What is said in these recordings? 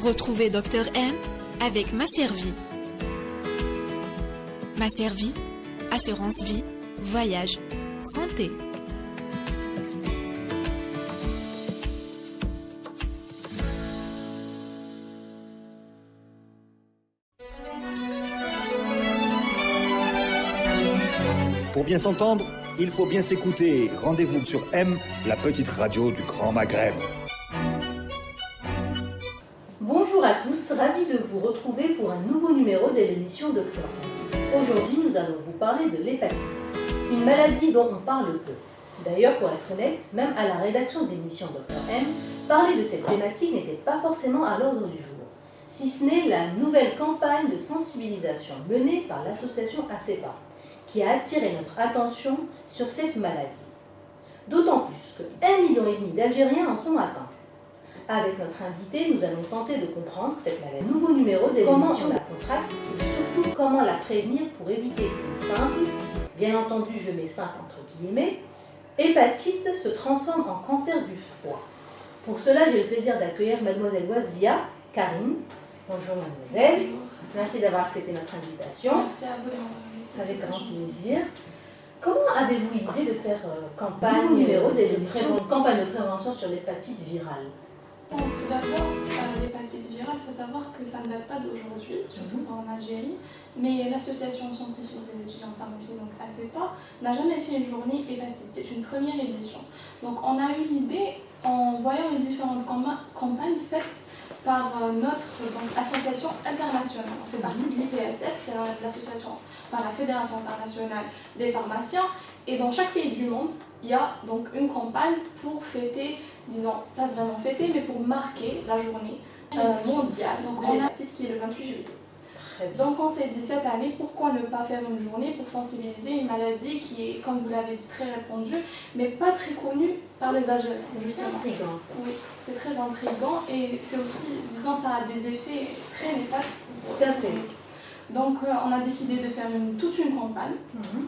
Retrouvez Dr M avec Maservie. Maservie, assurance vie, voyage, santé. Pour bien s'entendre, il faut bien s'écouter. Rendez-vous sur M, la petite radio du Grand Maghreb. Bonjour à tous, ravi de vous retrouver pour un nouveau numéro de l'émission Dr M. Aujourd'hui, nous allons vous parler de l'hépatite, une maladie dont on parle peu. D'ailleurs, pour être honnête, même à la rédaction de l'émission Dr M, parler de cette thématique n'était pas forcément à l'ordre du jour, si ce n'est la nouvelle campagne de sensibilisation menée par l'association ACEPA, qui a attiré notre attention sur cette maladie. D'autant plus que 1,5 million d'Algériens en sont atteints. Avec notre invité, nous allons tenter de comprendre cette maladie. Nouveau numéro de l'émission la contracte et surtout comment la prévenir pour éviter qu'une simple, bien entendu je mets simple entre guillemets, hépatite se transforme en cancer du foie. Pour cela, j'ai le plaisir d'accueillir mademoiselle Wazia Karine. Bonjour mademoiselle. Bonjour. Merci d'avoir accepté notre invitation. Merci à vous de m'avoir invité. Avec grand plaisir. Comment avez-vous l'idée de faire campagne de prévention sur l'hépatite virale? Bon, tout d'abord, l'hépatite virale, il faut savoir que ça ne date pas d'aujourd'hui, surtout pas en Algérie, mais l'association scientifique des étudiants en pharmacie, donc ACEPA, n'a jamais fait une journée hépatite. C'est une première édition. Donc on a eu l'idée en voyant les différentes campagnes faites par notre association internationale. On fait partie de l'IPSF, c'est l'association, la Fédération internationale des pharmaciens, et dans chaque pays du monde, il y a donc une campagne pour fêter, disons, pas vraiment fêter, mais pour marquer la journée mondiale. Donc on a un titre qui est le 28 juillet. Donc on s'est dit cette année, pourquoi ne pas faire une journée pour sensibiliser une maladie qui est, comme vous l'avez dit, très répandue, mais pas très connue par les Algériens. C'est intriguant ça. Oui, c'est très intriguant et c'est aussi, disons, ça a des effets très néfastes. Tout à fait. Donc on a décidé de faire toute une campagne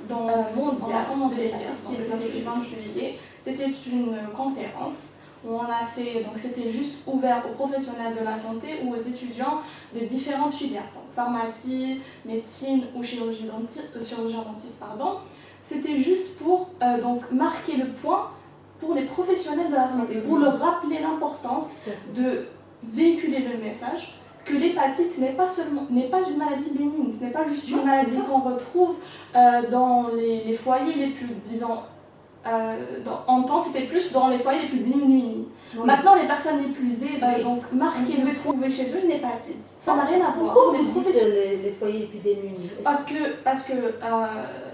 mondiale. On a commencé hier, donc le 20 juillet. C'était une conférence où on a fait, donc c'était juste ouvert aux professionnels de la santé ou aux étudiants des différentes filières, donc pharmacie, médecine ou chirurgien dentiste, pardon. C'était juste pour donc marquer le point pour les professionnels de la santé, pour leur rappeler l'importance de véhiculer le message que l'hépatite n'est pas une maladie bénigne, ce n'est pas juste une maladie qu'on retrouve dans les foyers les plus, disons, en temps c'était plus dans les foyers les plus démunis. Oui. Maintenant les personnes les plus aisées, donc marquées, vous pouvez trouver chez eux une hépatite. Ça n'a rien à voir. Les foyers les plus démunis. Parce que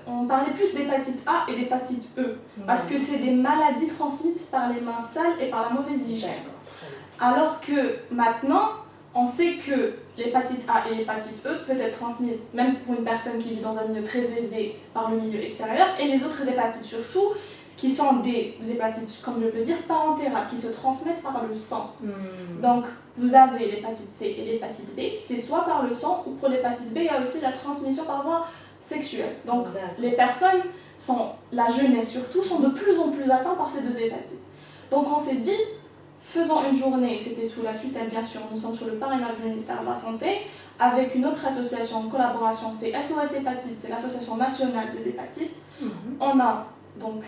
on parlait plus d'hépatite A et d'hépatite E. Parce que c'est des maladies transmises par les mains sales et par la mauvaise hygiène. Alors que maintenant, on sait que l'hépatite A et l'hépatite E peut être transmise même pour une personne qui vit dans un milieu très aisé par le milieu extérieur, et les autres hépatites surtout, qui sont des hépatites, comme je peux dire, parentérales, qui se transmettent par le sang. Donc, vous avez l'hépatite C et l'hépatite B, c'est soit par le sang, ou pour l'hépatite B, il y a aussi la transmission par voie sexuelle. Donc, les personnes, la jeunesse surtout, sont de plus en plus atteintes par ces deux hépatites. Donc, on s'est dit, faisons une journée, c'était sous la tutelle bien sûr, nous sommes sous le parrainage du ministère de la Santé, avec une autre association en collaboration, c'est SOS Hépatite, c'est l'association nationale des hépatites. On a donc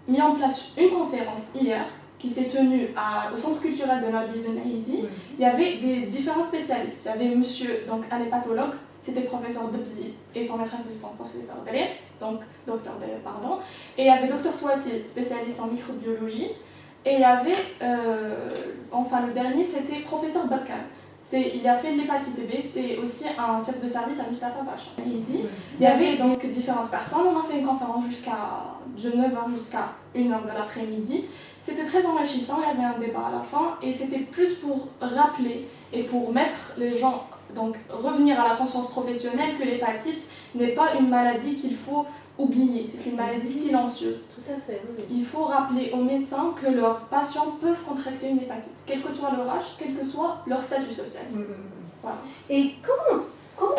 mis en place une conférence hier qui s'est tenue au centre culturel de Nabil Ben Aïdi. Il y avait des différents spécialistes. Il y avait monsieur, donc un hépatologue, c'était professeur Debzi, et son maître assistant, professeur Delé, donc docteur Delé, pardon. Et il y avait docteur Touati, spécialiste en microbiologie. Et il y avait, le dernier, c'était professeur Bakkan. Il a fait l'hépatite B, c'est aussi un chef de service à Mustafa Pacha. Il y avait donc différentes personnes, on a fait une conférence de 9h jusqu'à 1h de l'après-midi. C'était très enrichissant, il y avait un débat à la fin, et c'était plus pour rappeler et pour mettre les gens, donc revenir à la conscience professionnelle que l'hépatite n'est pas une maladie qu'il faut oublier, c'est une maladie silencieuse. Tout à fait, oui. Il faut rappeler aux médecins que leurs patients peuvent contracter une hépatite, quel que soit leur âge, quel que soit leur statut social. Voilà. Et comment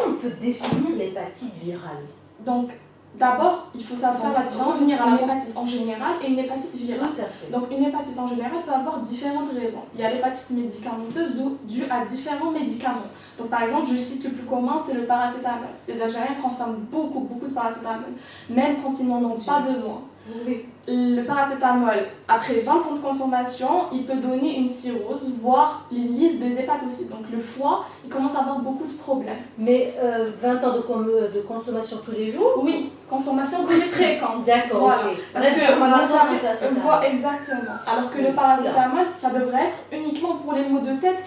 on peut définir l'hépatite virale? Donc, d'abord, il faut savoir la différence entre une hépatite en général et une hépatite virale. Donc, une hépatite en général peut avoir différentes raisons. Il y a l'hépatite médicamenteuse due à différents médicaments. Donc, par exemple, je cite le plus commun, c'est le paracétamol. Les Algériens consomment beaucoup de paracétamol, même quand ils n'en ont pas besoin. Oui. Le paracétamol, après 20 ans de consommation, il peut donner une cirrhose, voire l'hélice des hépatocytes. Donc le foie, il commence à avoir beaucoup de problèmes. Mais 20 ans de consommation tous les jours? Oui, consommation très fréquente. D'accord, voilà. okay. Parce que vous savez, exactement. Alors que le paracétamol, ça devrait être uniquement pour les maux de tête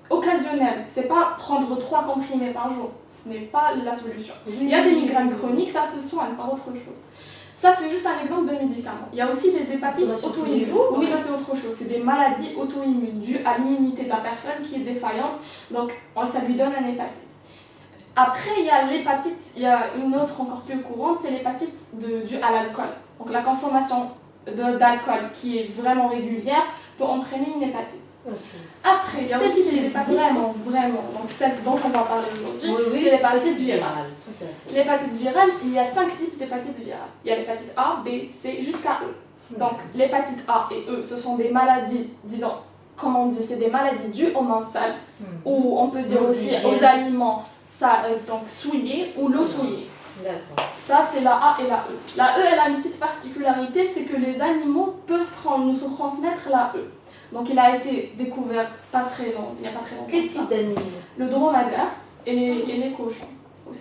occasionnels. C'est pas prendre 3 comprimés par jour. Ce n'est pas la solution. Il y a des migraines chroniques, ça se soigne par autre chose. Ça, c'est juste un exemple de médicaments. Il y a aussi les hépatites auto-immunes. Oui, ça, c'est autre chose. C'est des maladies auto-immunes dues à l'immunité de la personne qui est défaillante. Donc, ça lui donne une hépatite. Après, il y a l'hépatite, il y a une autre encore plus courante, c'est l'hépatite due à l'alcool. Donc, la consommation d'alcool qui est vraiment régulière peut entraîner une hépatite. Okay. Après, il y a aussi les hépatites vraiment, donc celle dont on va parler aujourd'hui, c'est l'hépatite virale. L'hépatite virale, il y a 5 types d'hépatite virale. Il y a l'hépatite A, B, C, jusqu'à E. Donc, l'hépatite A et E, ce sont des maladies, disons, comme on dit, c'est des maladies dues aux mains sales, ou on peut dire aussi aux aliments donc souillés ou l'eau souillée. Ça, c'est la A et la E. La E, elle a une petite particularité, c'est que les animaux peuvent nous transmettre la E. Donc, il a été découvert il n'y a pas très longtemps. Quel type d'animaux? Le dromadaire et les cochons.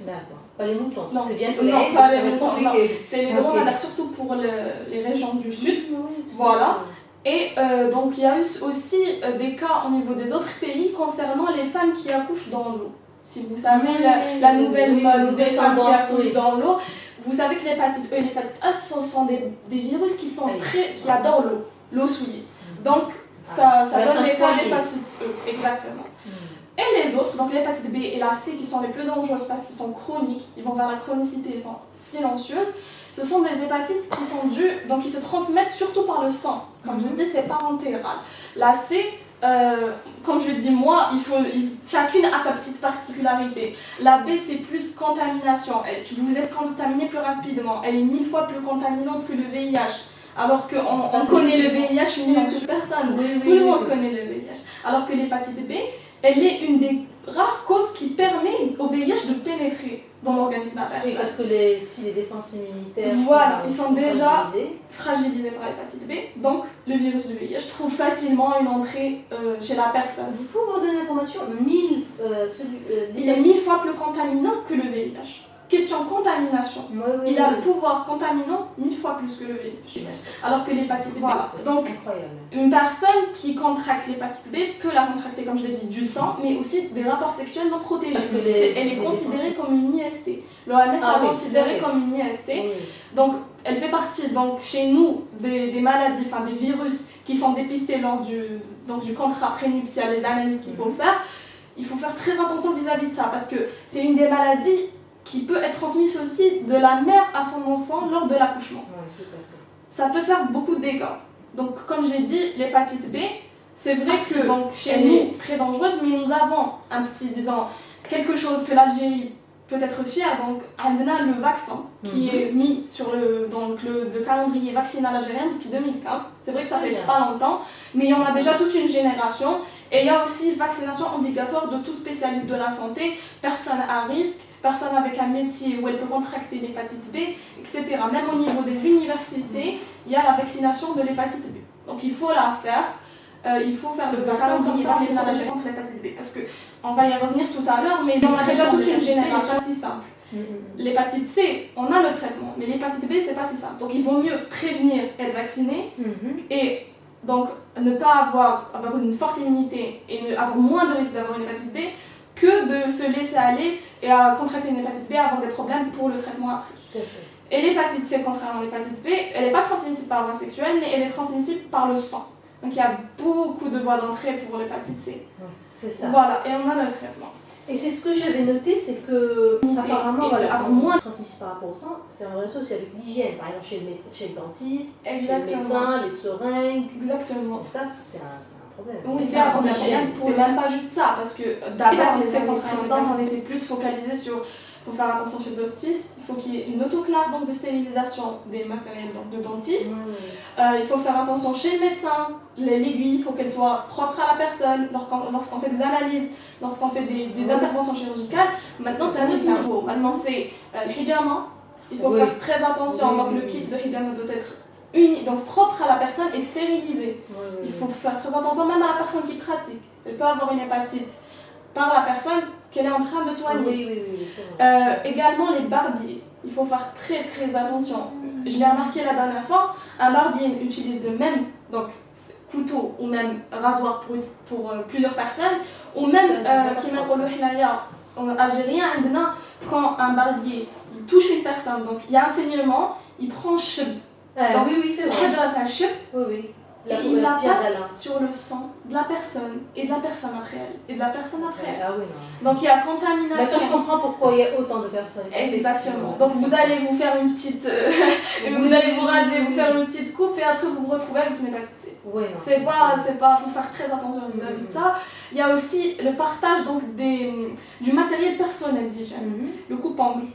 D'accord. Pas les moutons. Non, c'est bien non, pas les moutons. C'est les dromadaires, surtout pour les régions du sud. Voilà. Et donc, il y a eu aussi des cas au niveau des autres pays concernant les femmes qui accouchent dans l'eau. Si vous savez, la nouvelle mode des femmes qui accouchent dans l'eau, vous savez que l'hépatite E et l'hépatite A, ce sont des virus qui adorent l'eau souillée. Donc, ça donne les cas d'hépatite E, exactement. Et les autres, donc l'hépatite B et la C, qui sont les plus dangereuses parce qu'ils sont chroniques, ils vont vers la chronicité et sont silencieuses, ce sont des hépatites qui sont dues, donc qui se transmettent surtout par le sang. Comme je dis, c'est parentéral. La C, comme je dis moi, chacune a sa petite particularité. La B, c'est plus contamination. Vous êtes contaminé plus rapidement. Elle est 1000 fois plus contaminante que le VIH. Alors qu'on connaît le VIH mieux que personne. Tout le monde connaît le VIH. Alors que l'hépatite B, elle est une des rares causes qui permet au VIH de pénétrer dans l'organisme de la personne. Oui, parce que si les défenses immunitaires ils sont déjà fragilisés par l'hépatite B, donc le virus du VIH trouve facilement une entrée chez la personne. Vous pouvez me donner l'information il est 1000 fois plus contaminant que le VIH. Question contamination. Il a le pouvoir contaminant 1000 fois plus que le VIH. Alors que l'hépatite B, donc une personne qui contracte l'hépatite B peut la contracter, comme je l'ai dit, du sang, mais aussi des rapports sexuels non protégés. Elle est considérée comme une IST. L'OMS l'a considérée comme une IST. Donc, elle fait partie, donc, chez nous, des maladies, des virus qui sont dépistés lors du contrat prénuptial, les analyses qu'il faut faire. Il faut faire très attention vis-à-vis de ça, parce que c'est une des maladies qui peut être transmise aussi de la mère à son enfant lors de l'accouchement. Ça peut faire beaucoup de dégâts. Donc, comme j'ai dit, l'hépatite B, c'est vrai que chez nous, très dangereuse, mais nous avons un petit, quelque chose que l'Algérie peut être fière. Donc, on a le vaccin qui est mis sur le calendrier vaccinal algérien depuis 2015. C'est vrai que ça fait pas longtemps, mais il y en a déjà toute une génération. Et il y a aussi vaccination obligatoire de tout spécialiste de la santé, personnes à risque, personne avec un métier où elle peut contracter l'hépatite B, etc. Même au niveau des universités, il y a la vaccination de l'hépatite B. Donc il faut la faire, il faut faire le vaccin comme ça, on est protégé contre l'hépatite B. Parce qu'on va y revenir tout à l'heure, mais on a déjà toute une génération si simple. L'hépatite C, on a le traitement, mais l'hépatite B, c'est pas si simple. Donc il vaut mieux prévenir et être vacciné, et donc ne pas avoir une forte immunité et avoir moins de risque d'avoir une hépatite B, que de se laisser aller et à contracter une hépatite B, à avoir des problèmes pour le traitement après. Et l'hépatite C, contrairement à l'hépatite B, elle n'est pas transmissible par voie sexuelle, mais elle est transmissible par le sang. Donc il y a beaucoup de voies d'entrée pour l'hépatite C. C'est ça. Voilà, et on a le traitement. Et c'est ce que j'avais noté, c'est que apparemment, avoir moins transmissible par rapport au sang, c'est un relation aussi avec l'hygiène. Par exemple, chez le dentiste, chez le médecin, les seringues. Exactement. Et ça, c'est un problème. Oui, c'est un problème. C'est même pas juste ça, parce que d'abord, l'hépatite C, contrairement on était plus focalisé sur faut faire attention chez le dentiste, il faut qu'il y ait une autoclave donc, de stérilisation des matériels donc, de dentiste. Il faut faire attention chez le médecin, l'aiguille, il faut qu'elle soit propre à la personne lorsqu'on fait des analyses, lorsqu'on fait des interventions chirurgicales. Maintenant, c'est un autre niveau. Maintenant, c'est le hijama. Il faut faire très attention. Donc, le kit de hijama doit être uni, donc propre à la personne et stérilisé. Il faut faire très attention même à la personne qui pratique. Elle peut avoir une hépatite par la personne qu'elle est en train de soigner. Également les barbiers, il faut faire très très attention. Je l'ai remarqué la dernière fois, un barbier utilise le même donc, couteau ou même rasoir pour plusieurs personnes, ou même en algérien, quand un barbier il touche une personne, donc il y a un saignement, il prend chib. Donc, c'est vrai. Et il la passe sur le sang de la personne et de la personne après elle et de la personne après elle. Donc il y a contamination. Maintenant je comprends pourquoi il y a autant de personnes. Exactement. Donc vous allez vous faire une petite, vous allez vous raser, vous faire une petite coupe et après vous vous retrouvez avec une hépatite C. C'est pas, faut faire très attention vis-à-vis de ça. Il y a aussi le partage donc du matériel personnel d'hygiène, le coupe-ongle,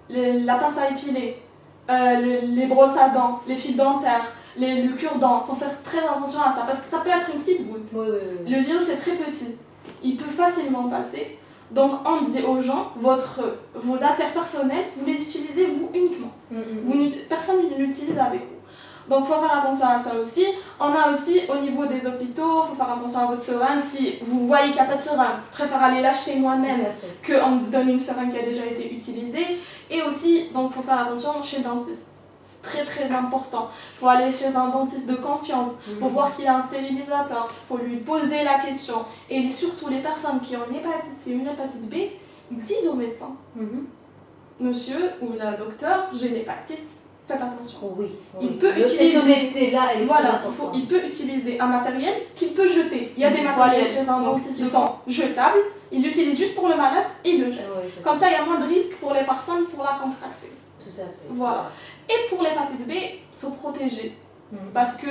la pince à épiler, les brosses à dents, les fils dentaires. Le cure-dent, il faut faire très attention à ça parce que ça peut être une petite goutte. Le virus est très petit, il peut facilement passer. Donc on dit aux gens, vos affaires personnelles, vous les utilisez vous uniquement. Personne ne l'utilise avec vous. Donc il faut faire attention à ça aussi. On a aussi au niveau des hôpitaux, il faut faire attention à votre seringue. Si vous voyez qu'il n'y a pas de seringue, je préfère aller l'acheter moi-même qu'on me donne une seringue qui a déjà été utilisée. Et aussi, donc il faut faire attention chez le dentiste. Très très important. Il faut aller chez un dentiste de confiance, il faut voir qu'il a un stérilisateur, il faut lui poser la question. Et surtout les personnes qui ont une hépatite C, une hépatite B, ils disent au médecin monsieur ou la docteur, j'ai l'hépatite, faites attention. Il peut utiliser il peut utiliser un matériel qu'il peut jeter. Il y a des matériels chez un dentiste qui sont jetables, il l'utilise juste pour le malade et il le jette. Comme ça, il y a moins de risques pour les personnes pour la contracter. Voilà. Et pour l'hépatite B, se protéger. Parce que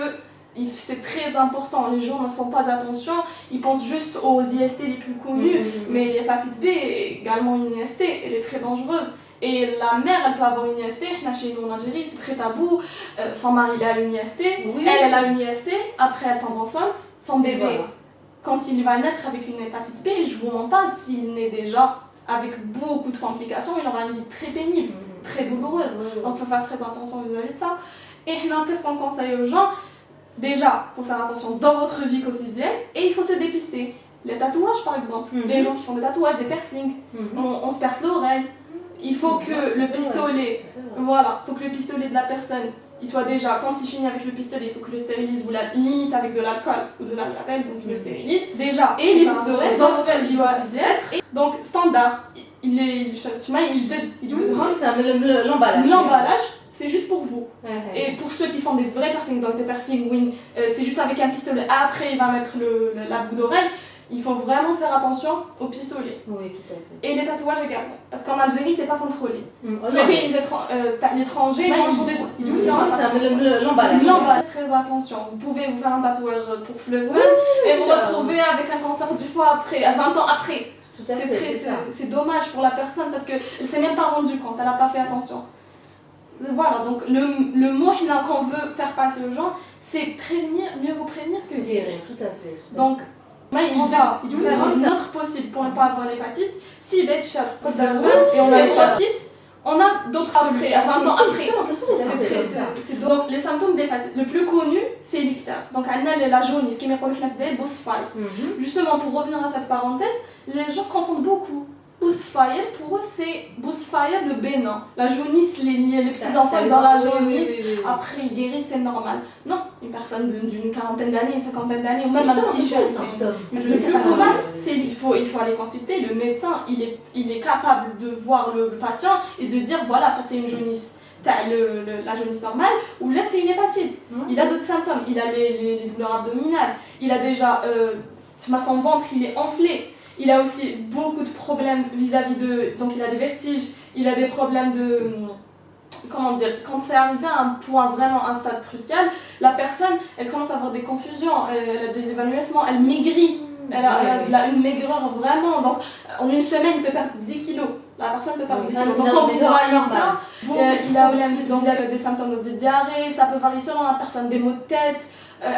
c'est très important, les gens ne font pas attention, ils pensent juste aux IST les plus connus, mais l'hépatite B est également une IST, elle est très dangereuse. Et la mère, elle peut avoir une IST, chez nous en Algérie, c'est très tabou, son mari il a une IST, elle a une IST, après elle tombe enceinte, son bébé, quand il va naître avec une hépatite B, je vous mens pas, s'il naît déjà avec beaucoup de complications, il aura une vie très pénible. Très douloureuse. Donc il faut faire très attention vis-à-vis de ça. Et qu'est-ce qu'on conseille aux gens? Déjà, il faut faire attention dans votre vie quotidienne et il faut se dépister. Les tatouages par exemple, les gens qui font des tatouages, des piercings, on se perce l'oreille. Il faut que le pistolet, faut que le pistolet de la personne, il soit déjà, quand il finit avec le pistolet, il faut que le stérilise ou la limite avec de l'alcool ou de la javel, donc il le stérilise. Déjà, et les boucles d'oreilles dans votre vie quotidienne. Donc standard. L'emballage, c'est juste pour vous. Et pour ceux qui font des vrais piercings, donc des piercings, c'est juste avec un pistolet. Après, il va mettre la boucle d'oreille. Il faut vraiment faire attention au pistolet. Et les tatouages également. Parce qu'en Algérie, c'est pas contrôlé. Les pays l'étranger, l'emballage. Très attention. Vous pouvez vous faire un tatouage pour Fleuven et vous retrouver avec un cancer du foie après, 20 ans après. C'est dommage pour la personne parce qu'elle ne s'est même pas rendue compte, elle n'a pas fait attention. Voilà, donc le mot qu'on veut faire passer aux gens, c'est prévenir, mieux vaut prévenir que guérir. Donc, on va faire un autre possible pour ne pas avoir l'hépatite. Si Betchar et on a l'hépatite, on a d'autres secrets, à 20 ans après. Donc, les symptômes d'hépatite, le plus connu, c'est l'ictère. Donc, on a la jaunisse, qui est Bousfire. Justement, pour revenir à cette parenthèse, les gens confondent beaucoup. Bousfire, pour eux, c'est Bousfire le bénin. La jaunisse, les petits enfants, ils ont la jaunisse, après ils guérissent, c'est normal. Non, une personne d'une quarantaine d'années, une cinquantaine d'années, ou même un petit jeune. Le plus commun, c'est il faut aller consulter. Le médecin, il est capable de voir le patient et de dire voilà, ça c'est une jaunisse. La jaunisse normale, ou là c'est une hépatite. Il a d'autres symptômes, il a les douleurs abdominales, il a déjà son ventre, il est enflé. Il a aussi beaucoup de problèmes vis-à-vis de... Donc il a des vertiges, il a des problèmes de... Comment dire? Quand c'est arrivé à un point, vraiment un stade crucial, la personne, elle commence à avoir des confusions, elle a des évanouissements, elle maigrit. Elle a une maigreur vraiment. Donc en une semaine, il peut perdre 10 kilos. La personne peut perdre 10 Oui, kilos. Donc non, quand mais vous non, voyez normal. ça, Bon, il a aussi donc, des symptômes de diarrhée, ça peut varier selon la personne, des maux de tête.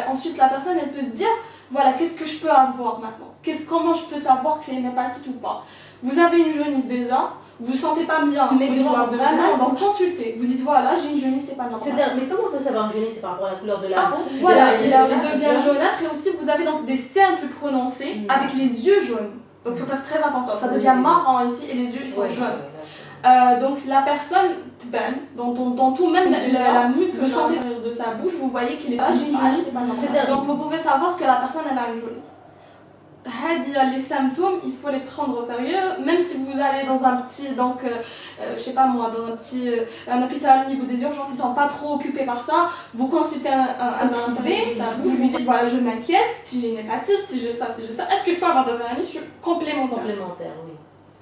Ensuite, la personne, elle peut se dire, voilà, qu'est-ce que je peux avoir maintenant? Comment je peux savoir que c'est une hépatite ou pas? Vous avez une jaunisse déjà, vous ne sentez pas bien, mais il doit vraiment donc consulter. Vous dites, voilà, j'ai une jaunisse, c'est pas normal. Mais comment on peut savoir une jaunisse? C'est par rapport à la couleur de la peau? Voilà, il devient jaunâtre et aussi vous avez donc des cernes plus prononcées avec les yeux jaunes. Donc il faut faire très attention, ça devient marron ici et les yeux ils sont jaunes. Donc la personne, dans tout, même la muque, vous sentez de sa bouche, vous voyez qu'il est pas j'ai une jaunisse, c'est pas normal. Donc vous pouvez savoir que la personne elle a une jaunisse. Les symptômes, il faut les prendre au sérieux, même si vous allez dans un petit, je sais pas moi, dans un hôpital au niveau des urgences, ils sont pas trop occupés par ça, vous consultez un privé, vous lui dites voilà je m'inquiète, si j'ai une hépatite, si j'ai ça, est-ce que je peux avoir des analyses complémentaires? Oui.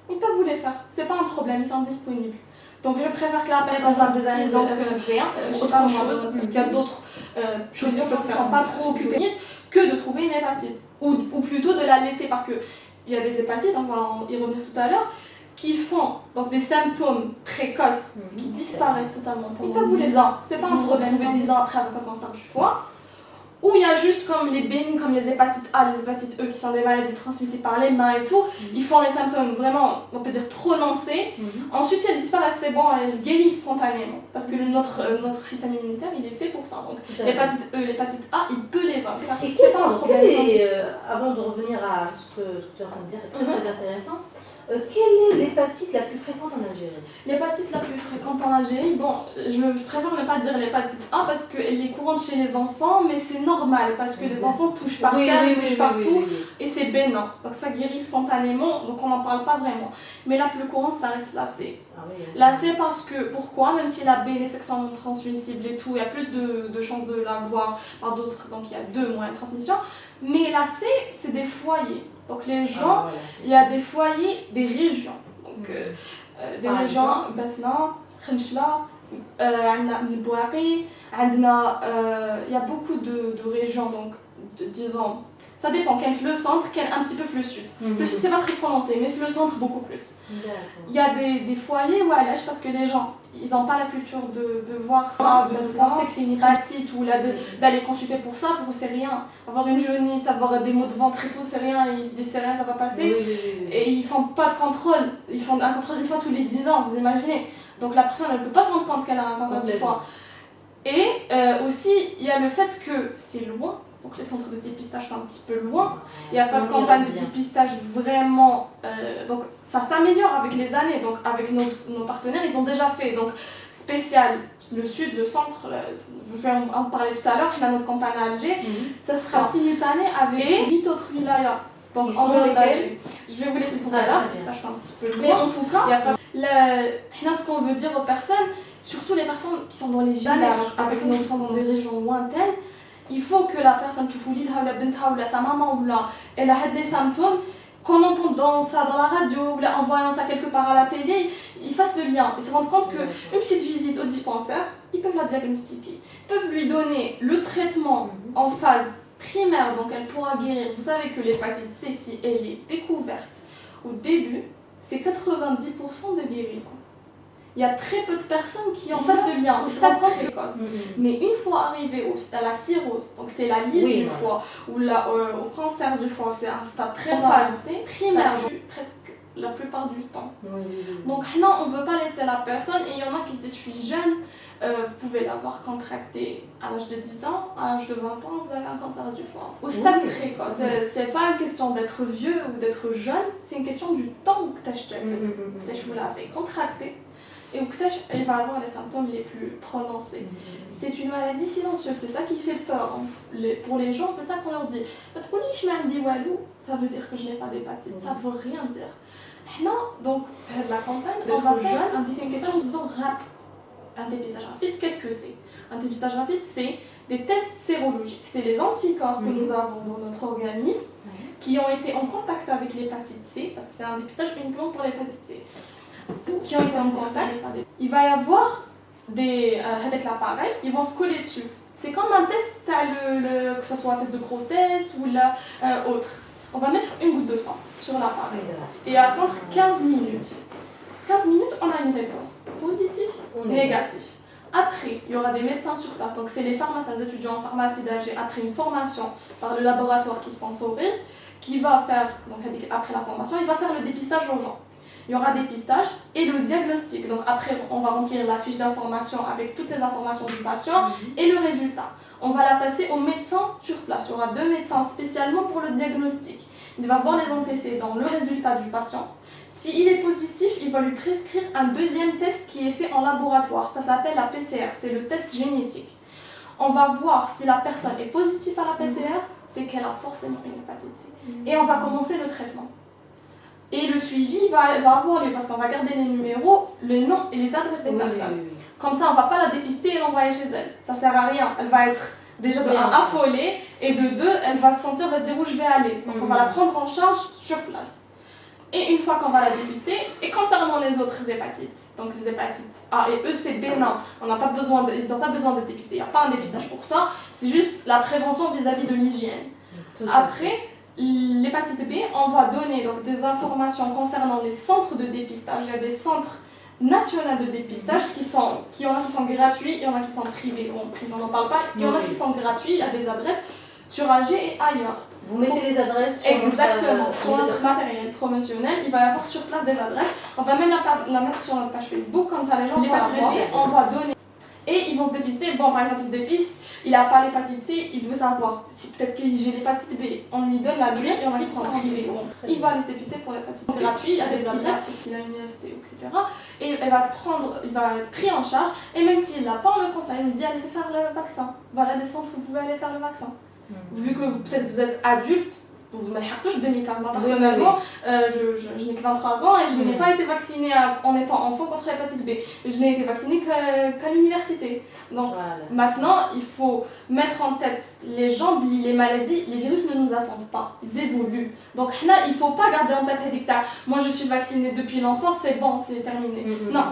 Ils peuvent vous les faire, c'est pas un problème, ils sont disponibles. Donc je préfère que la personne fasse des analyses je sais pas moi, parce qu'il y a d'autres choses qui ne sont pas trop occupées que de trouver une hépatite. Ou plutôt de la laisser, parce qu'il y a des hépatites, on va y revenir tout à l'heure, qui font donc des symptômes précoces qui disparaissent totalement pendant 10 ans. C'est pas un problème, 10 ans après avec un cancer du foie. Ou il y a juste comme les bénignes, comme les hépatites A, les hépatites E, qui sont des maladies transmissibles par les mains et tout, ils font les symptômes vraiment, on peut dire, prononcés. Ensuite, elles disparaissent, c'est bon, elles guérissent spontanément. Parce que notre système immunitaire, il est fait pour ça. Donc, l'hépatite E, l'hépatite A, il peut les vaincre. Et c'est pas un problème. Avant de revenir à ce que tu es en train de dire, c'est très intéressant. Quelle est l'hépatite la plus fréquente en Algérie? L'hépatite la plus fréquente en Algérie, je préfère ne pas dire l'hépatite A parce qu'elle est courante chez les enfants, mais c'est normal parce que les enfants touchent par terre, ils touchent partout et c'est bénin. Donc ça guérit spontanément, donc on n'en parle pas vraiment. Mais la plus courante, ça reste la C. La C parce que, pourquoi? Même si la B, les sexuellement transmissibles et tout, il y a plus de chances de l'avoir par d'autres, donc il y a 2 moyens de transmission. Mais la C, c'est des foyers. Donc les gens, il y a des foyers, des régions. Donc des régions, Batna, Khenchla, Bouaqi, il y a beaucoup de régions, donc disons, ça dépend, quel le centre, quel un petit peu le sud. Le sud c'est pas très prononcé, mais le centre beaucoup plus. Il y a des foyers où parce que les gens, ils n'ont pas la culture de voir ça, de penser que c'est une hépatite ou d'aller consulter pour ça, pour eux c'est rien. Avoir une jaunisse, avoir des maux de ventre et tout, c'est rien, ils se disent c'est rien, ça va passer. Et ils font pas de contrôle, ils font un contrôle une fois tous les 10 ans, vous imaginez. Donc la personne elle ne peut pas se rendre compte qu'elle a un cancer du foie. Et aussi, il y a le fait que c'est loin. Donc les centres de dépistage sont un petit peu loin, il n'y a pas de campagne de dépistage vraiment, donc ça s'améliore avec les années, donc avec nos partenaires ils ont déjà fait, donc spécial, le sud, le centre, je vais en parler tout à l'heure, il y a notre campagne à Alger, ça sera simultané avec 8 autres wilayas, donc en dehors d'Alger. Je vais vous laisser tout à l'heure, le dépistage c'est un petit peu loin, mais en tout cas, ce qu'on veut dire aux personnes, surtout les personnes qui sont dans les villages, avec nous qui sont dans des régions lointaines, il faut que la personne, sa maman ou là, elle a des symptômes, qu'on entend ça dans la radio ou là, en voyant ça quelque part à la télé, ils fassent le lien. Ils se rendent compte qu'une petite visite au dispensaire, ils peuvent la diagnostiquer. Ils peuvent lui donner le traitement en phase primaire, donc elle pourra guérir. Vous savez que l'hépatite C, si elle est découverte au début, c'est 90% de guérison. Il y a très peu de personnes qui en fassent le lien au stade précoce. Mais une fois arrivé à la cirrhose, donc c'est la liste du foie, ou au cancer du foie, c'est un stade très avancé, primaire, presque la plupart du temps. Donc là, on ne veut pas laisser la personne, et il y en a qui se disent je suis jeune, vous pouvez l'avoir contracté à l'âge de 10 ans, à l'âge de 20 ans, vous avez un cancer du foie. Au stade précoce. C'est pas une question d'être vieux ou d'être jeune, c'est une question du temps que vous l'avez contracté. Et elle va avoir les symptômes les plus prononcés. C'est une maladie silencieuse, c'est ça qui fait peur. Pour les gens, c'est ça qu'on leur dit. Ça veut dire que je n'ai pas d'hépatite, ça veut rien dire. Non, donc, de la campagne, on va faire c'est une question, disons, rapide. Un dépistage rapide, qu'est-ce que c'est? Un dépistage rapide, c'est des tests sérologiques. C'est les anticorps que nous avons dans notre organisme qui ont été en contact avec l'hépatite C, parce que c'est un dépistage uniquement pour l'hépatite C. Qui ont été en contact, il va y avoir avec l'appareil, ils vont se coller dessus. C'est comme un test, que ce soit un test de grossesse ou autre. On va mettre une goutte de sang sur l'appareil et attendre 15 minutes. 15 minutes, on a une réponse. Positif, On est négatif. Après, il y aura des médecins sur place. Donc, c'est les pharmaciens, les étudiants en pharmacie d'Alger, après une formation par le laboratoire qui sponsorise, qui va faire, donc après la formation, il va faire le dépistage aux gens. Il y aura dépistage et le diagnostic. Donc, après, on va remplir la fiche d'information avec toutes les informations du patient et le résultat. On va la passer au médecin sur place. Il y aura 2 médecins spécialement pour le diagnostic. Il va voir les antécédents, le résultat du patient. S'il est positif, il va lui prescrire un deuxième test qui est fait en laboratoire. Ça s'appelle la PCR, c'est le test génétique. On va voir si la personne est positive à la PCR, c'est qu'elle a forcément une hépatite C. Et on va commencer le traitement. Et le suivi va avoir lieu parce qu'on va garder les numéros, les noms et les adresses des personnes. Comme ça, on ne va pas la dépister et l'envoyer chez elle. Ça ne sert à rien. Elle va être déjà de 1 affolée et de 2, elle va se sentir, elle va se dire où je vais aller. Donc on va la prendre en charge sur place. Et une fois qu'on va la dépister, et concernant les autres hépatites, donc les hépatites A et E, c'est bénin. Ils n'ont pas besoin d'être dépistés. Il n'y a pas un dépistage pour ça. C'est juste la prévention vis-à-vis de l'hygiène. Après, l'hépatite B, on va donner donc, des informations concernant les centres de dépistage. Il y a des centres nationaux de dépistage il y en a qui sont gratuits, il y en a qui sont privés. Bon, privé, on n'en parle pas. Il y en a qui sont gratuits, il y a des adresses sur Alger et ailleurs. Vous mettez les adresses sur sur notre matériel promotionnel, il va y avoir sur place des adresses. On va même la mettre sur notre page Facebook, comme ça les gens vont la voir. On va donner. Et ils vont se dépister. Bon, par exemple, il se dépiste, il n'a pas l'hépatite C, il veut savoir si peut-être que j'ai l'hépatite B. On lui donne la B, il y en a qui sont privés. Bon, il va aller se dépister pour l'hépatite B gratuit, il y a des adresses, peut-être qu'il a une IST, etc. Et il va être pris en charge. Et même s'il n'a pas, on le conseille, il nous dit allez faire le vaccin. Voilà des centres où vous pouvez aller faire le vaccin. Vu que peut-être vous êtes adulte, vous ne m'avez pas bien. Moi personnellement, je n'ai que 23 ans et je n'ai pas été vaccinée en étant enfant contre l'hépatite B. Je n'ai été vaccinée qu'à l'université. Donc maintenant, il faut mettre en tête les gens, les maladies, les virus ne nous attendent pas, ils évoluent. Donc là, il ne faut pas garder en tête moi je suis vaccinée depuis l'enfance, c'est bon, c'est terminé. Non,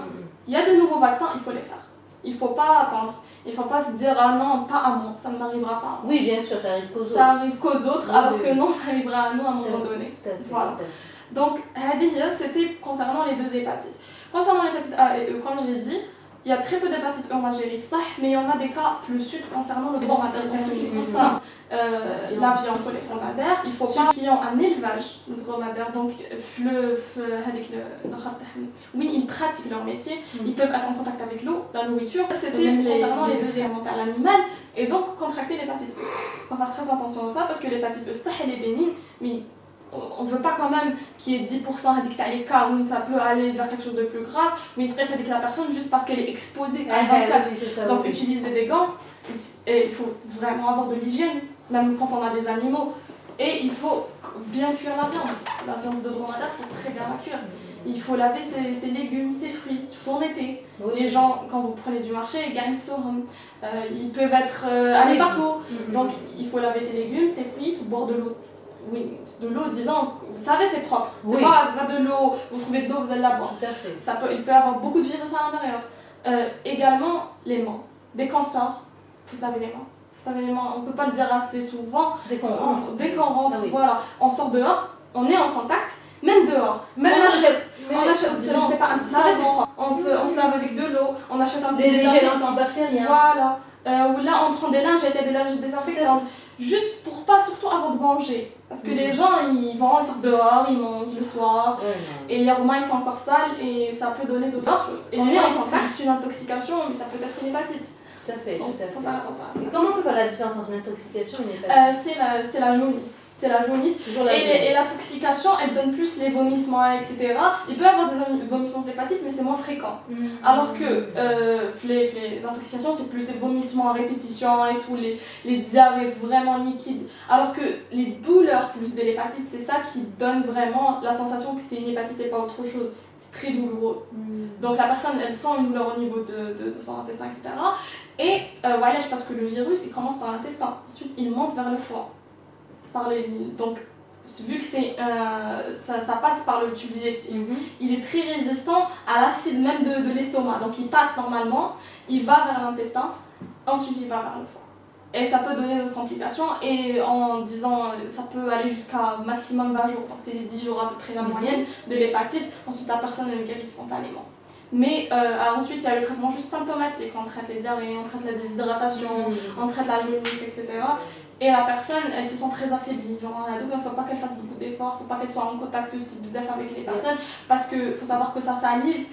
il y a de nouveaux vaccins, il faut les faire. Il ne faut pas attendre. Il ne faut pas se dire ah non, pas à moi, ça ne m'arrivera pas. Oui, bien sûr, ça arrive qu'aux autres. Ça arrive qu'aux autres, alors que non, ça arrivera à nous à un moment donné. Voilà. Donc, c'était concernant les 2 hépatites. Concernant l'hépatite A et E, comme j'ai dit, il y a très peu d'hépatite E en Algérie, ça, mais il y en a des cas le sud concernant le dromadaire. Pour ceux qui concernent la viande pour les dromadaires, il faut ceux qui ont un élevage de dromadaire, donc oui, ils pratiquent leur métier, ils peuvent être en contact avec l'eau, la nourriture. C'était concernant les excréments à l'animal et donc contracter l'hépatite E. Il faut faire très attention à ça parce que l'hépatite E, elle est bénigne, mais on ne veut pas quand même qu'il y ait 10% les cas où ça peut aller vers quelque chose de plus grave, mais il reste avec la personne juste parce qu'elle est exposée à 24. Donc utiliser des gants, et il faut vraiment avoir de l'hygiène, même quand on a des animaux. Et il faut bien cuire la viande. La viande de dromadaire, il faut très bien la cuire. Il faut laver ses légumes, ses fruits, surtout en été. Les gens, quand vous prenez du marché, ils peuvent être allés partout. Donc il faut laver ses légumes, ses fruits, il faut boire de l'eau. Oui, de l'eau, disant, vous savez, c'est propre. C'est pas de l'eau, vous trouvez de l'eau, vous allez la boire. Il peut y avoir beaucoup de virus à l'intérieur. Également, les mains. Dès qu'on sort, il faut se laver les mains. On ne peut pas le dire assez souvent. Dès qu'on rentre, voilà. On sort dehors, on est en contact, même dehors. On achète, je sais pas, un petit savon, on se lave avec de l'eau, on achète un petit gels antibactériens. Voilà. Ou là, on prend des lingettes, il y a des lingettes désinfectantes. Juste pour pas, surtout avant de manger. Parce que les gens, ils sortent dehors, ils mangent le soir, et leurs mains ils sont encore sales, et ça peut donner d'autres choses. Et les gens, c'est juste une intoxication, mais ça peut être une hépatite. Tout à fait, donc, tout à fait. Faut faire attention à ça. Et comment on peut faire la différence entre une intoxication et une hépatite? C'est la jaunisse. C'est la jaunisse. Et l'intoxication, elle donne plus les vomissements, etc. Il peut y avoir des vomissements de l'hépatite, mais c'est moins fréquent. Alors que les intoxications, c'est plus les vomissements à répétition et tout, les diarrhées vraiment liquides. Alors que les douleurs plus de l'hépatite, c'est ça qui donne vraiment la sensation que c'est une hépatite et pas autre chose. C'est très douloureux. Donc la personne, elle sent une douleur au niveau de son intestin, etc. Et voilà, parce que le virus, il commence par l'intestin. Ensuite, il monte vers le foie. Donc, vu que ça passe par le tube digestif, il est très résistant à l'acide même de l'estomac. Donc il passe normalement, il va vers l'intestin, ensuite il va vers le foie. et ça peut donner d'autres complications, et en disant ça peut aller jusqu'à maximum 20 jours, donc c'est les 10 jours à peu près la moyenne de l'hépatite. Ensuite la personne elle guérit spontanément. Mais ensuite il y a le traitement juste symptomatique, on traite les diarrhées, on traite la déshydratation, on traite la jaunisse, etc. Et la personne elle se sent très affaiblie, genre donc il ne faut pas qu'elle fasse beaucoup d'efforts, il ne faut pas qu'elle soit en contact aussi bizarre avec les personnes, parce qu'il faut savoir que ça salive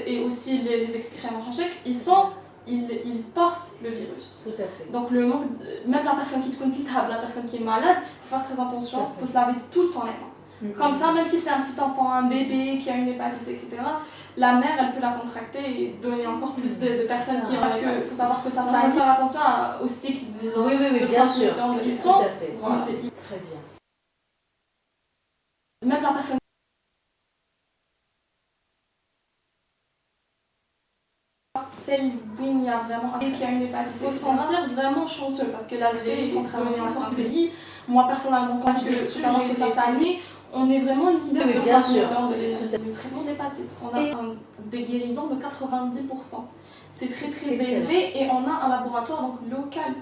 et aussi les excréments bronchiques, ils portent le virus. Tout à fait. Donc le manque même la personne qui te compte la personne qui est malade, il faut faire très attention, il faut se laver tout le temps les mains. Comme ça, même si c'est un petit enfant, un bébé qui a une hépatite, etc., la mère, elle peut la contracter et donner encore plus de personnes qui... Parce qu'il faut savoir que ça salive. Faire attention au cycle, disons, de bien sûr. transmission. Ils Tout sont... à fait. Voilà. Très bien. Même la personne... Celle où il y a vraiment qui a une hépatite, il faut se sentir vraiment chanceux parce que l'Algérie, contrairement à un pays, moi personnellement, quand il faut savoir que ça salive, on est vraiment leader de transmission de le traitement d'hépatite. On a des guérisons de 90%. C'est très très élevé et on a un laboratoire donc, local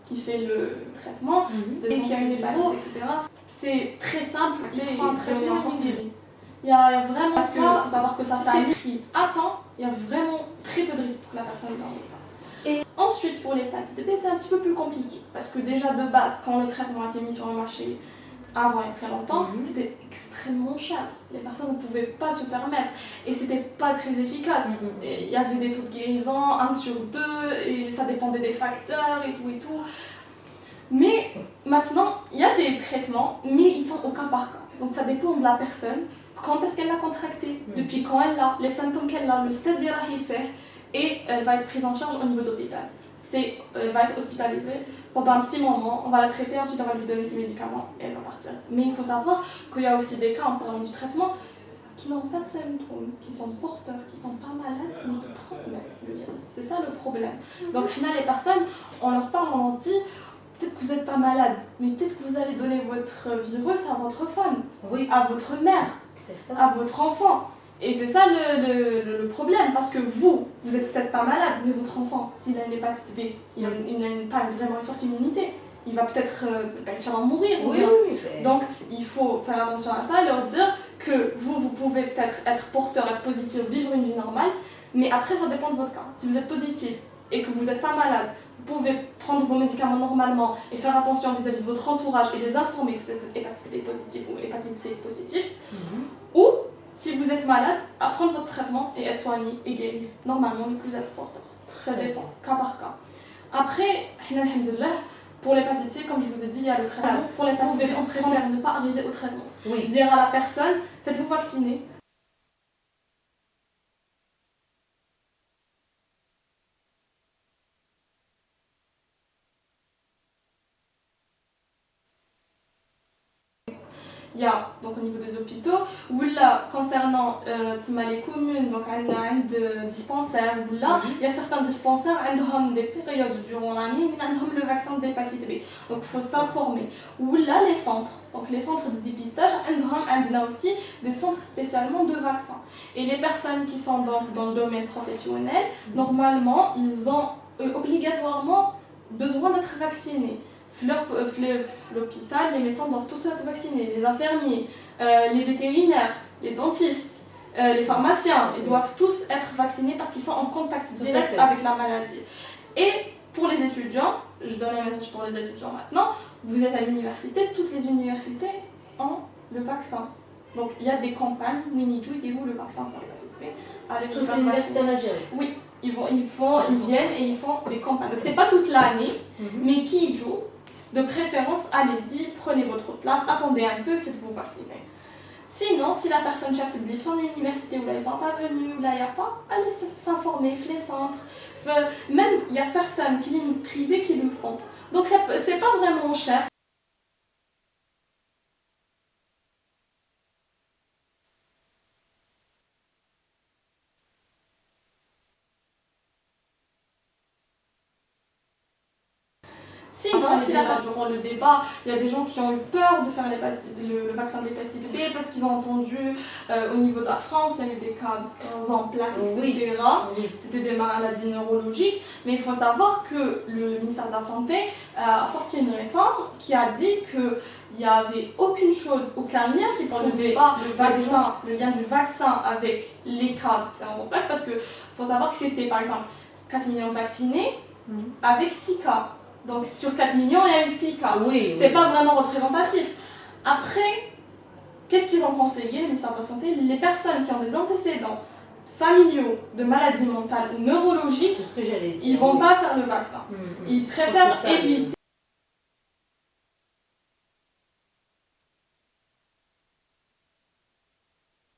qui fait le traitement et qui a une hépatite, etc. C'est très simple, il prend un traitement encore plus. Il y a vraiment, parce qu'il faut savoir que ça s'est pris à temps, il y a vraiment très peu de risques pour que la personne meure de ça. Et ensuite, pour l'hépatite B, c'est un petit peu plus compliqué. Parce que déjà de base, quand le traitement a été mis sur le marché avant il y a très longtemps, c'était extrêmement cher. Les personnes ne pouvaient pas se permettre. Et c'était pas très efficace. Et il y avait des taux de guérison, 1 sur 2, et ça dépendait des facteurs et tout et tout. Mais maintenant, il y a des traitements, mais ils sont au cas par cas. Donc ça dépend de la personne. Quand est-ce qu'elle l'a contracté, depuis quand elle l'a, les symptômes qu'elle a, le stade des fait, et elle va être prise en charge au niveau d'hôpital. Elle va être hospitalisée pendant un petit moment, on va la traiter, ensuite on va lui donner ses médicaments et elle va partir. Mais il faut savoir qu'il y a aussi des cas, en parlant du traitement, qui n'ont pas de symptômes, qui sont porteurs, qui ne sont pas malades, mais qui transmettent le virus. C'est ça le problème. Donc là, les personnes, on leur parle, on leur dit, peut-être que vous n'êtes pas malade, mais peut-être que vous allez donner votre virus à votre femme, à votre mère, à votre enfant. Et c'est ça le problème, parce que vous êtes peut-être pas malade, mais votre enfant, s'il a une hépatite B, il n'a pas vraiment une forte immunité, il va peut-être mourir. Donc il faut faire attention à ça et leur dire que vous pouvez peut-être être porteur, être positif, vivre une vie normale, mais après ça dépend de votre cas. Si vous êtes positif et que vous n'êtes pas malade, vous pouvez prendre vos médicaments normalement et faire attention vis-à-vis de votre entourage et les informer que vous êtes hépatite B positif ou hépatite C positif. Ou, si vous êtes malade, à prendre votre traitement et être soigné et guéri. Normalement, ne plus être porteur. Ça dépend, cas par cas. Après, alhamdoulilah, pour l'hépatite C, comme je vous ai dit, il y a le traitement. Pour l'hépatite B, on préfère ne pas arriver au traitement. Dire à la personne, faites-vous vacciner. Il y a donc au niveau des hôpitaux, ou là concernant les communes, donc des dispensaires, ou là il y a certains dispensaires qui ont des périodes durant l'année où ils ont le vaccin de l'hépatite B. Donc il faut s'informer. Ou là les centres, donc les centres de dépistage, on a aussi des centres spécialement de vaccins. Et les personnes qui sont donc dans le domaine professionnel, normalement ils ont obligatoirement besoin d'être vaccinés. L'hôpital, les médecins doivent tous être vaccinés, les infirmiers, les vétérinaires, les dentistes, les pharmaciens, ils doivent tous être vaccinés parce qu'ils sont en contact direct avec la maladie. Et pour les étudiants, je donne un message pour les étudiants maintenant, vous êtes à l'université, toutes les universités ont le vaccin. Donc il y a des campagnes, Winidou, et où le vaccin pour l'hépatite B. Allez, toutes les universités en Algérie. Oui, ils viennent et ils font des campagnes. Donc c'est pas toute l'année, mais qui joue. De préférence, allez-y, prenez votre place, attendez un peu, faites-vous vacciner. Sinon, si la personne chef de son université où là ils sont pas venus, où là il n'y a pas, allez s'informer, les centres. Même il y a certaines cliniques privées qui le font. Donc c'est pas vraiment cher. Sinon, si durant le débat, il y a des gens qui ont eu peur de faire le vaccin de l'hépatite B parce qu'ils ont entendu au niveau de la France, il y a eu des cas de 15 ans, plaques, etc. C'était des maladies neurologiques. Mais il faut savoir que le ministère de la Santé a sorti une réforme qui a dit qu'il n'y avait aucune chose, aucun lien qui prouvait le lien du vaccin avec les cas de 15 ans, plaques, parce qu'il faut savoir que c'était par exemple 4 millions de vaccinés avec 6 cas. Donc sur 4 millions, il y a eu 6 cas. C'est pas vraiment représentatif. Après, qu'est-ce qu'ils ont conseillé, le ministère de la Santé? Les personnes qui ont des antécédents familiaux de maladies mentales ou neurologiques, ils vont pas faire le vaccin. Ils préfèrent éviter.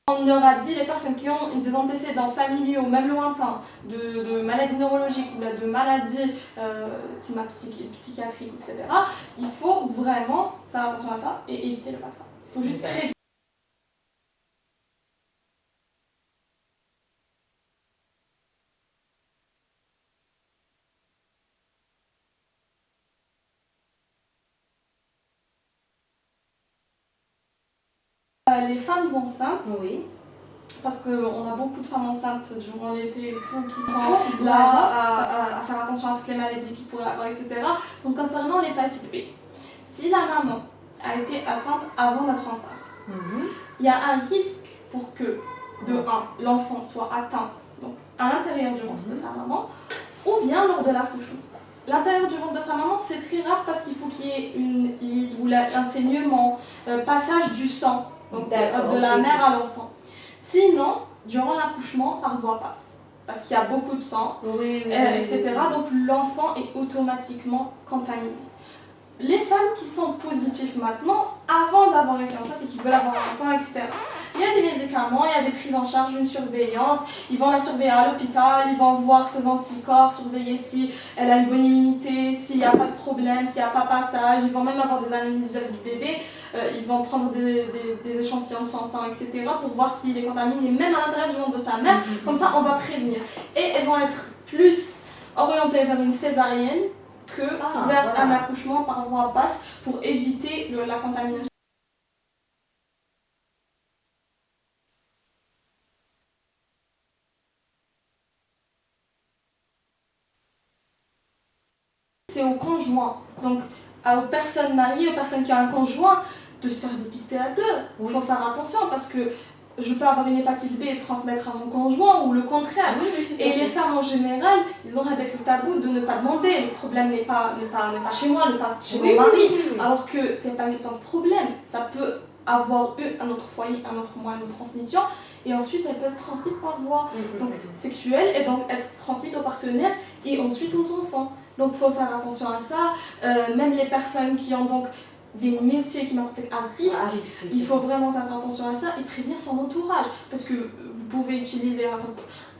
On leur a dit, les personnes qui ont des antécédents familiaux, même lointains, de maladies neurologiques ou de maladies psychiatriques, etc., il faut vraiment faire attention à ça et éviter le vaccin. Il faut juste prévenir. Les femmes enceintes, parce qu'on a beaucoup de femmes enceintes durant l'été et tout qui sont là à faire attention à toutes les maladies qu'ils pourraient avoir, etc. Donc concernant l'hépatite B, si la maman a été atteinte avant d'être enceinte, il y a un risque pour que, de 1, l'enfant soit atteint donc, à l'intérieur du ventre de sa maman, ou bien lors de l'accouchement. L'intérieur du ventre de sa maman, c'est très rare parce qu'il faut qu'il y ait une lyse ou un saignement, passage du sang. Donc de la mère à l'enfant. Sinon, durant l'accouchement, par voie basse, parce qu'il y a beaucoup de sang, etc. Donc l'enfant est automatiquement contaminé. Les femmes qui sont positives maintenant, avant d'avoir été enceintes et qui veulent avoir un enfant, etc., il y a des médicaments, il y a des prises en charge, une surveillance, ils vont la surveiller à l'hôpital, ils vont voir ses anticorps, surveiller si elle a une bonne immunité, s'il n'y a pas de problème, s'il n'y a pas passage, ils vont même avoir des analyses vis-à-vis du bébé, ils vont prendre des échantillons de son sang, etc. pour voir s'il est contaminé, même à l'intérieur du ventre de sa mère, comme ça on va prévenir. Et elles vont être plus orientées vers une césarienne que vers un accouchement par voie basse pour éviter la contamination. C'est aux conjoints, donc aux personnes mariées, aux personnes qui ont un conjoint, de se faire dépister à deux. Il faut faire attention parce que je peux avoir une hépatite B et le transmettre à mon conjoint ou le contraire. Et les femmes en général, ils ont avec le tabou de ne pas demander. Le problème n'est pas chez moi, ne pas chez mon mari. Alors que c'est pas une question de problème. Ça peut avoir eu un autre foyer, un autre moyen de transmission. Et ensuite, elle peut être transmise par voie sexuelle et donc être transmise aux partenaires et ensuite aux enfants. Donc il faut faire attention à ça. Même les personnes qui ont donc des métiers qui mettent à risque, il faut vraiment faire attention à ça et prévenir son entourage. Parce que vous pouvez utiliser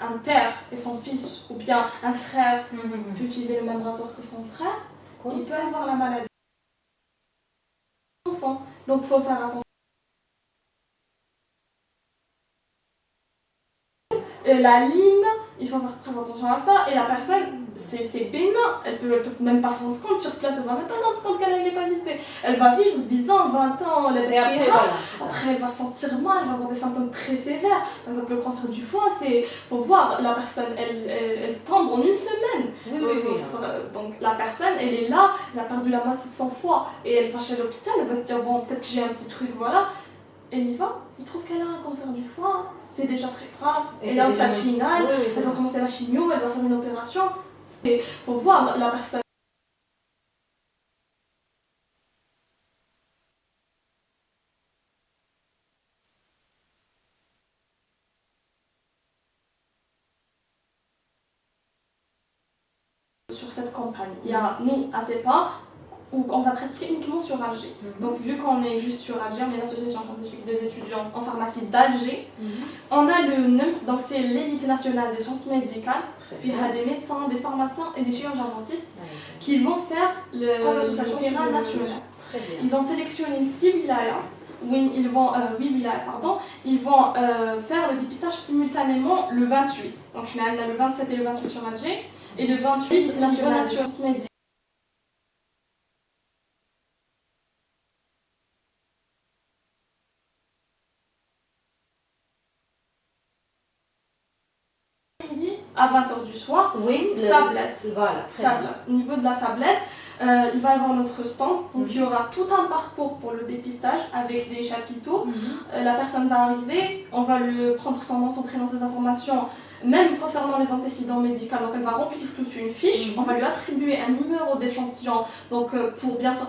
un père et son fils, ou bien un frère peut utiliser le même rasoir que son frère, il peut avoir la maladie. Donc il faut faire attention. La lime, il faut faire très attention à ça. Et la personne, c'est bénin. Elle peut même pas se rendre compte sur place. Elle va même pas se rendre compte qu'elle a une hépatite B. Elle va vivre 10 ans, 20 ans, après elle va se sentir mal, elle va avoir des symptômes très sévères. Par exemple, le cancer du foie, faut voir, la personne, elle tombe en une semaine. Donc la personne, elle est là, elle a perdu la moitié de son foie. Et elle va chez l'hôpital, elle va se dire, bon, peut-être que j'ai un petit truc, voilà. Elle y va, il trouve qu'elle a un cancer du foie, c'est déjà très grave, elle est en stade final, elle doit commencer la chimio, elle doit faire une opération. Il faut voir la personne. Sur cette campagne, il y a nous à CEPA, où on va pratiquer uniquement sur Alger. Donc vu qu'on est juste sur Alger, on est l'association scientifique des étudiants en pharmacie d'Alger. On a le NEMS, donc c'est l'élite nationale des sciences médicales. Il y a des médecins, des pharmaciens et des chirurgiens dentistes qui vont faire le terrain national. Ils ont sélectionné 6 wilayas. Ils vont faire le dépistage simultanément le 28. Donc on a le 27 et le 28 sur Alger et le 28 national sciences médicales. midi à 20h du soir. Oui, Sablette. Voilà. Sablette. Au niveau de la Sablette, il va y avoir notre stand. Donc il y aura tout un parcours pour le dépistage avec des chapiteaux. La personne va arriver, on va lui prendre son nom, son prénom, ses informations, même concernant les antécédents médicaux. Donc elle va remplir toute une fiche. On va lui attribuer un numéro d'échantillon. Donc pour bien sûr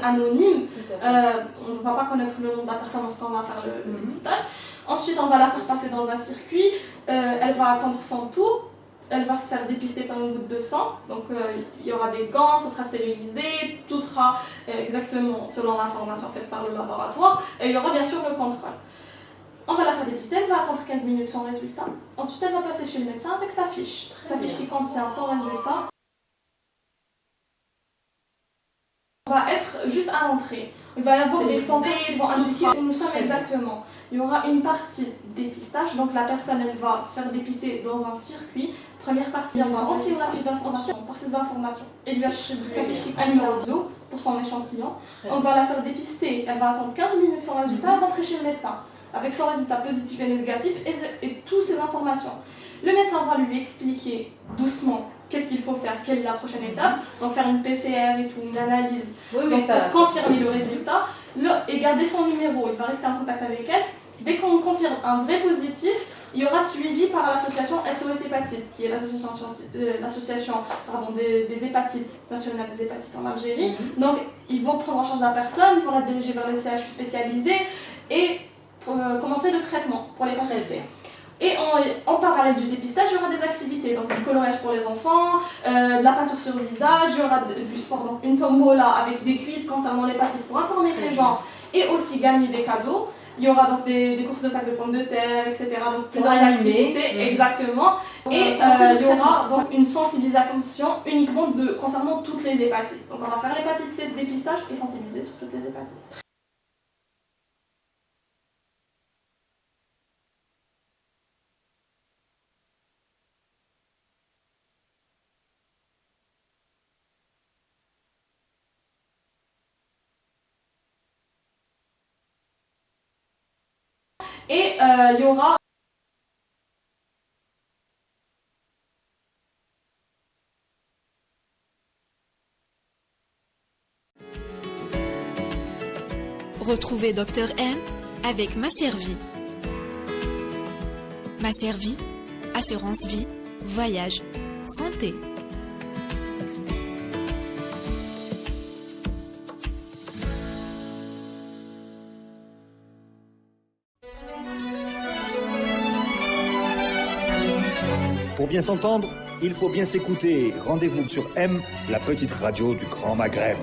anonyme, on ne va pas connaître le nom de la personne lorsqu'on va faire le dépistage. Ensuite, on va la faire passer dans un circuit. Elle va attendre son tour. Elle va se faire dépister par une goutte de sang. Donc il y aura des gants, ça sera stérilisé, tout sera exactement selon l'information faite par le laboratoire. Et il y aura bien sûr le contrôle. On va la faire dépister, elle va attendre 15 minutes son résultat. Ensuite, elle va passer chez le médecin avec sa fiche. Sa fiche qui contient son résultat. On va être juste à l'entrée. Il va y avoir des pancartes qui vont indiquer où nous sommes exactement. Il y aura une partie dépistage, donc la personne elle va se faire dépister dans un circuit. Première partie, elle va remplir la fiche d'information par ces informations et lui attribuer sa fiche qui contient l'eau pour son échantillon. On va la faire dépister, elle va attendre 15 minutes son résultat et rentrer chez le médecin avec son résultat positif et négatif et toutes ces informations. Le médecin va lui expliquer doucement qu'est-ce qu'il faut faire, quelle est la prochaine étape, donc faire une PCR et tout, une analyse donc pour confirmer le résultat et garder son numéro. Il va rester en contact avec elle. Dès qu'on confirme un vrai positif, il y aura suivi par l'association SOS Hépatite, qui est l'association des hépatites nationales des hépatites en Algérie. Donc ils vont prendre en charge la personne, ils vont la diriger vers le CHU spécialisé et commencer le traitement pour l'hépatite C. Et en parallèle du dépistage, il y aura des activités, donc du coloriage pour les enfants, de la peinture sur le visage, il y aura du sport, donc une tombola avec des quiz concernant l'hépatite pour informer les gens et aussi gagner des cadeaux. Il y aura donc des courses de sacs de pommes de terre, etc. Donc plusieurs activités, exactement. Et il y aura donc une sensibilisation uniquement concernant toutes les hépatites. Donc on va faire l'hépatite C de dépistage et sensibiliser sur toutes les hépatites. Et il y aura Retrouvez Dr M avec Masservie. Masservie, assurance vie, voyage, santé. Pour bien s'entendre, il faut bien s'écouter. Rendez-vous sur M, la petite radio du Grand Maghreb.